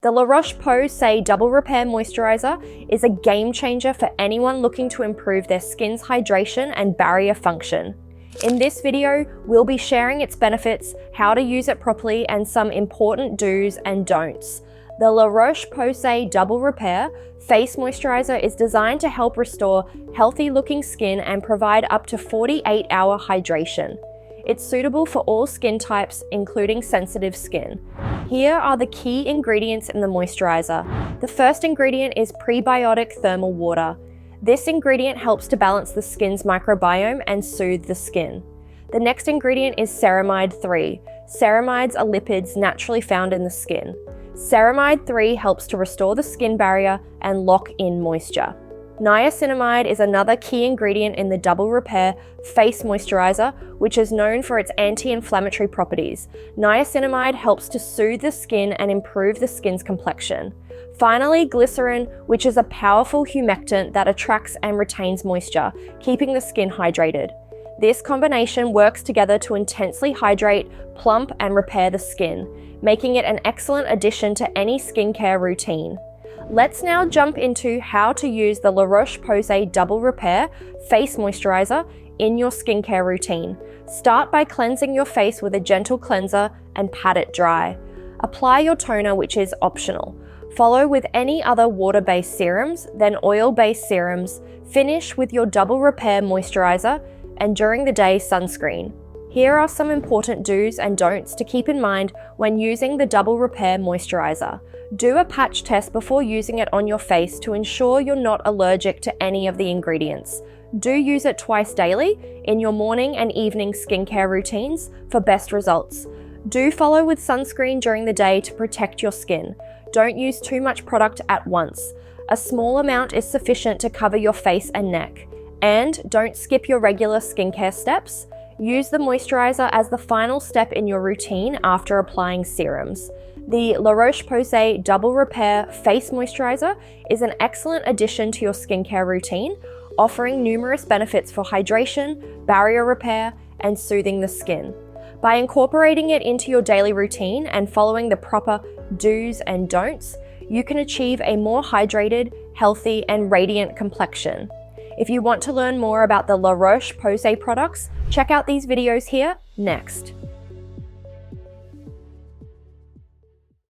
The Roche Posay Double Repair Moisturizer is a game changer for anyone looking to improve their skin's hydration and barrier function. In this video, we'll be sharing its benefits, how to use it properly, and some important do's and don'ts. The Roche Posay Double Repair Face Moisturizer is designed to help restore healthy-looking skin and provide up to 48-hour hydration. It's suitable for all skin types, including sensitive skin. Here are the key ingredients in the moisturizer. The first ingredient is prebiotic thermal water. This ingredient helps to balance the skin's microbiome and soothe the skin. The next ingredient is ceramide 3. Ceramides are lipids naturally found in the skin. Ceramide 3 helps to restore the skin barrier and lock in moisture. Niacinamide is another key ingredient in the Double Repair Face Moisturizer, which is known for its anti-inflammatory properties. Niacinamide helps to soothe the skin and improve the skin's complexion. Finally, glycerin, which is a powerful humectant that attracts and retains moisture, keeping the skin hydrated. This combination works together to intensely hydrate, plump, and repair the skin, making it an excellent addition to any skincare routine. Let's now jump into how to use the Roche Posay Double Repair Face Moisturizer in your skincare routine. Start by cleansing your face with a gentle cleanser and pat it dry. Apply your toner, which is optional. Follow with any other water-based serums, then oil-based serums. Finish with your Double Repair Moisturizer, and during the day, sunscreen. Here are some important do's and don'ts to keep in mind when using the Double Repair Moisturizer. Do a patch test before using it on your face to ensure you're not allergic to any of the ingredients. Do use it twice daily in your morning and evening skincare routines for best results. Do follow with sunscreen during the day to protect your skin. Don't use too much product at once. A small amount is sufficient to cover your face and neck. And don't skip your regular skincare steps. Use the moisturizer as the final step in your routine after applying serums. The Roche Posay Double Repair Face Moisturizer is an excellent addition to your skincare routine, offering numerous benefits for hydration, barrier repair, and soothing the skin. By incorporating it into your daily routine and following the proper do's and don'ts, you can achieve a more hydrated, healthy, and radiant complexion. If you want to learn more about the Roche Posay products, check out these videos here next.